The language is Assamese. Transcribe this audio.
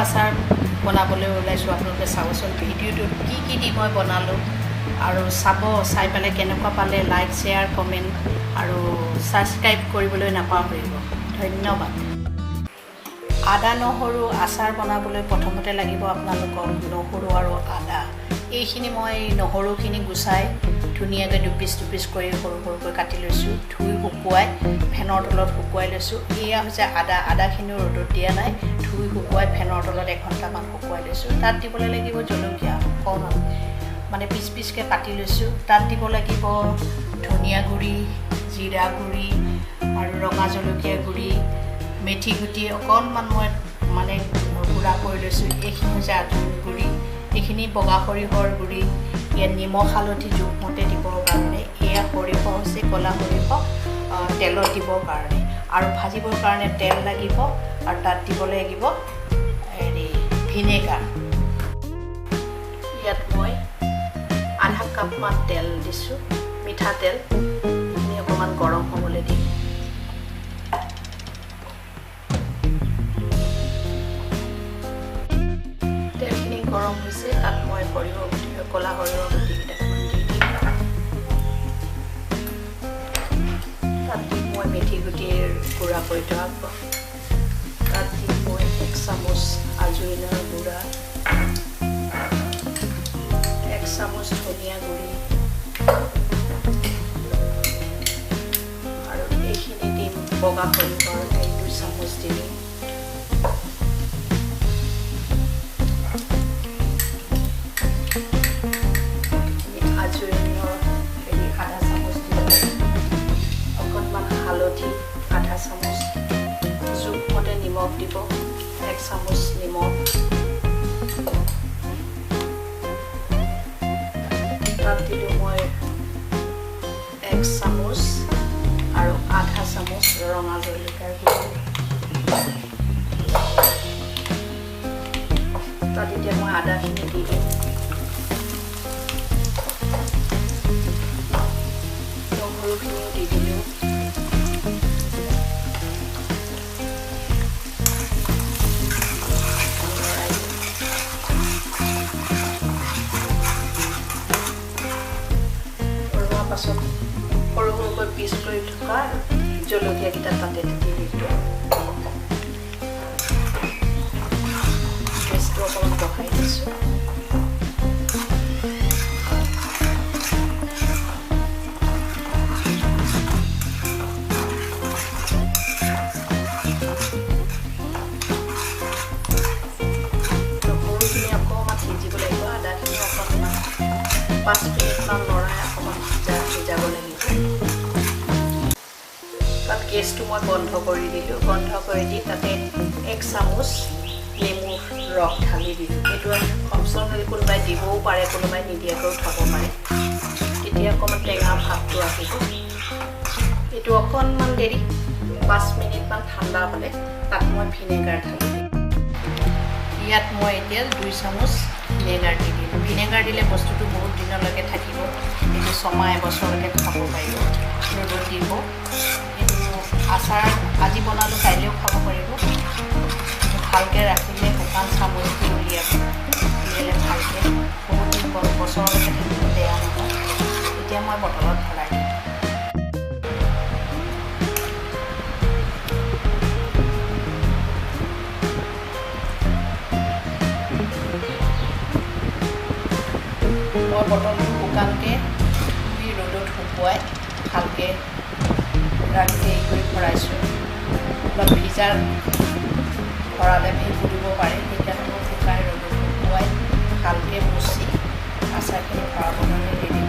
আচাৰ বনাবলৈ ওলাইছোঁ। আপোনালোকে চাবচোন ভিডিঅ'টোত কি দি মই বনালোঁ আৰু চাই পেলাই কেনেকুৱা পালে লাইক শ্বেয়াৰ কমেণ্ট আৰু ছাবস্ক্ৰাইব কৰিবলৈ নাপাহৰিব। ধন্যবাদ। আদা নহৰু আচাৰ বনাবলৈ প্ৰথমতে লাগিব আপোনালোকক নহৰু আৰু আদা। এইখিনি মই নহৰুখিনি গুচাই ধুনীয়াকৈ দুপিচ কৰি সৰু সৰুকৈ কাটি লৈছোঁ। ধুই শুকুৱাই ফেনৰ তলত শুকুৱাই লৈছোঁ। এয়া হৈছে আদাখিনিও ৰ'দত দিয়া নাই, ধুই শুকুৱাই ফেনৰ তলত এঘণ্টামান শুকুৱাই লৈছোঁ। তাত দিবলৈ লাগিব জলকীয়া অকণমান মানে পিচকৈ কাটি লৈছোঁ। তাত দিব লাগিব ধনিয়া গুড়ি, জিৰা গুড়ি আৰু ৰঙা জলকীয়া গুড়ি, মেথি গুটি অকণমান মই মানে গুড়া কৰি লৈছোঁ। এইখিনি হৈছে আদুৰ গুড়ি, এইখিনি বগা সৰিয়হৰ গুড়ি, ইয়াত নিমখ হালধি জোখমতে দিবৰ কাৰণে। এয়া সৰিয়হ হৈছে ক'লা সৰিয়হ তেলত দিবৰ কাৰণে আৰু ভাজিবৰ কাৰণে তেল লাগিব আৰু তাত দিব লাগিব ভিনেগাৰ। ইয়াত মই আধা কাপমান তেল দিছোঁ, মিঠাতেল। এইখিনি অকণমান গৰম হ'বলৈ দিম। তেলখিনি গৰম হৈছে, তাত মই ক'লা সৰিয়হ গুটিকেইটামান দি দিম। তাত দিম মই মেথি গুটিৰ গুড়া কৰি থোৱা, তাত দিম মই 1 চামুচ আজুৱাইনৰ গুড়া, 1 চামুচ ধনিয়া গুড়ি আৰু এইখিনি দিম বগা সৰিয়হৰ 2 চামুচ দিম। আজুৱাইনৰ আধা চামুচ দিম, অকণমান হালধি আধা চামুচ, জোখমতে নিমখ দিব 1 চামুচ নিমখ, তাত দিলোঁ মই 1 চামুচ আৰু আধা চামুচ ৰঙা জলকীয়াৰ গুড়ি। তাত এতিয়া মই আদাখিনি দি দিম, নহৰুখিনিও দি দিলোঁ, পাছত সৰু সৰুকৈ পিচ কৰি থকা জলকীয়াকেইটা তাতে দি দিলোঁ। গেছটো অকণমান বঢ়াই দিছোঁ। নহৰুখিনি অকণমান সিজিব লাগিব, আদাখিনি অকণমান 5 মিনিটমান লৰাই অকণমান সিজাব লাগিব। তাত গেছটো মই বন্ধ কৰি দিলোঁ। বন্ধ কৰি দি তাতে 1 চামুচ নেমুৰ ৰস ঢালি দিলোঁ। এইটো অপশ্যনেল, কোনোবাই দিবও পাৰে, কোনোবাই নিদিয়াকৈও খাব পাৰে। তেতিয়া অকণমান টেঙা ভাৱটো আহিব। এইটো অকণমান দেৰি 5 মিনিটমান ঠাণ্ডা হ'লে তাত মই ভিনেগাৰ ঢালি দিম। ইয়াত মই এতিয়া 2 চামুচ ভিনেগাৰ দি দিলোঁ। ভিনেগাৰ দিলে বস্তুটো বহুত দিনলৈকে থাকিব। এইটো 1 বছৰলৈকে খাব পাৰিব। ৰ'দত দিব। এইটো আচাৰ আজি বনালোঁ, কাইলৈও খাব পাৰিব। ভালকৈ ৰাখিলে শুকান চামুচ দি উলিয়াব, উলিয়ালে ভালকৈ বহুত দিন বছৰলৈকে থাকিব, বেয়া নহয়। এতিয়া মই বটলত ভৰাই দিম। মই বটলটো শুকানকৈ ধুই ৰ'দত শুকুৱাই ভালকৈ হেৰি কৰি ভৰাইছোঁ। অলপ ভিজা ভৰালে ভেঁকুৰ দিব পাৰে, সেইকাৰণে মই শুকাই ৰ'দত শুকুৱাই ভালকৈ মুচি আচাৰখিনি ভৰাব কাৰণে ৰেডি